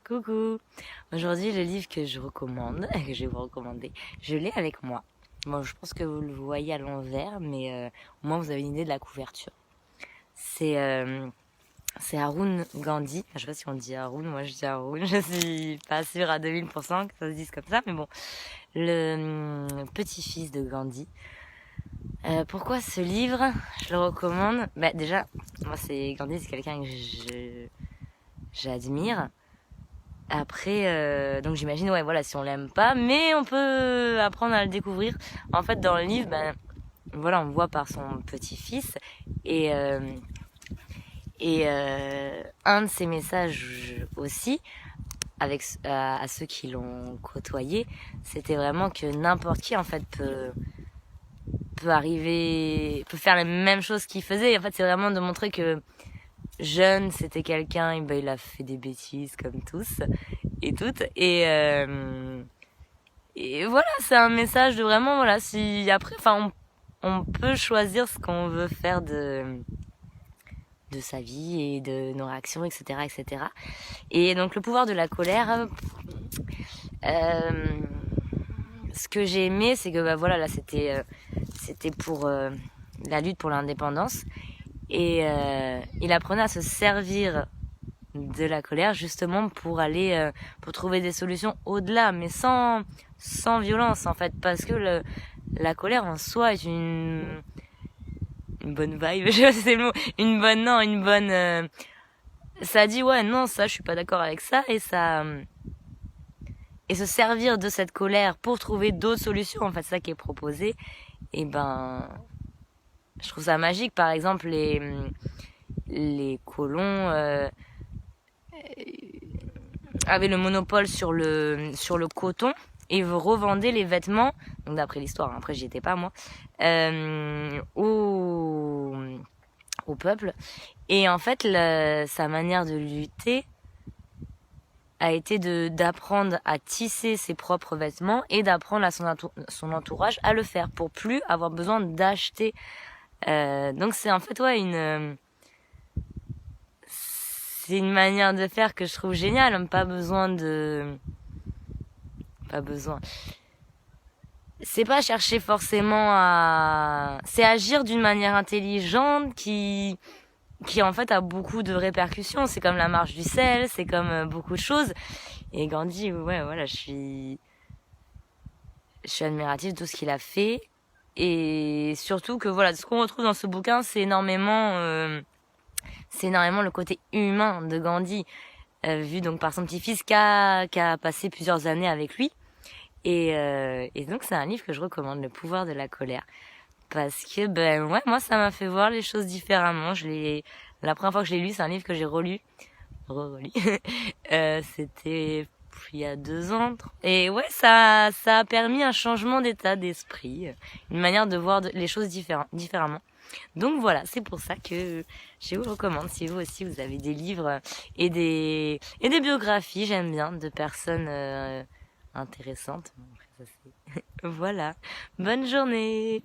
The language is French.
Coucou. Aujourd'hui, le livre que je recommande, que je vais vous recommander, je l'ai avec moi. Bon, je pense que vous le voyez à l'envers, mais au moins vous avez une idée de la couverture. C'est c'est Haroun Gandhi. Je sais pas si on dit Haroun, moi je dis Haroun. Je suis pas sûre à 2000% que ça se dise comme ça, mais bon. Le petit-fils de Gandhi. Pourquoi ce livre je le recommande? Déjà, moi c'est Gandhi, c'est quelqu'un que j'admire. Après, donc j'imagine, ouais, voilà, si on l'aime pas, mais on peut apprendre à le découvrir. En fait, dans le livre, voilà, on voit par son petit-fils et un de ses messages aussi, avec à ceux qui l'ont côtoyé, c'était vraiment que n'importe qui en fait peut arriver, peut faire les mêmes choses qu'il faisait. En fait, c'est vraiment de montrer que jeune, c'était quelqu'un, et ben il a fait des bêtises comme tous et toutes et voilà, c'est un message de vraiment voilà, si après enfin on peut choisir ce qu'on veut faire de sa vie et de nos réactions, etc., etc. Et donc le pouvoir de la colère, euh, ce que j'ai aimé, c'est que bah voilà, là c'était pour la lutte pour l'indépendance et il apprenait à se servir de la colère justement pour aller pour trouver des solutions au-delà, mais sans violence en fait, parce que la colère en soi est une bonne vibe, je sais le mot, une bonne non, une bonne ça dit ouais non, ça je suis pas d'accord avec ça, et se servir de cette colère pour trouver d'autres solutions, en fait c'est ça qui est proposé. Et ben je trouve ça magique. Par exemple les colons avaient le monopole sur le coton et revendaient les vêtements, donc d'après l'histoire, hein, après j'y étais pas moi, au peuple. Et en fait, sa manière de lutter a été d'apprendre à tisser ses propres vêtements et d'apprendre à son entourage à le faire pour plus avoir besoin d'acheter. Donc c'est en fait c'est une manière de faire que je trouve géniale. Pas besoin. C'est pas chercher forcément c'est agir d'une manière intelligente qui en fait a beaucoup de répercussions. C'est comme la marche du sel, c'est comme beaucoup de choses. Et Gandhi, ouais, voilà, je suis admirative de tout ce qu'il a fait. Et surtout que voilà, ce qu'on retrouve dans ce bouquin, c'est énormément le côté humain de Gandhi, vu donc par son petit-fils qui a passé plusieurs années avec lui. Et donc c'est un livre que je recommande, Le pouvoir de la colère. Parce que ben ouais, moi ça m'a fait voir les choses différemment. La première fois que je l'ai lu, c'est un livre que j'ai relu. C'était il y a 2 ans. Et ouais, ça a permis un changement d'état d'esprit, une manière de voir les choses différemment. Donc voilà, c'est pour ça que je vous recommande, si vous aussi vous avez des livres et des biographies, j'aime bien, de personnes intéressantes. Voilà, bonne journée.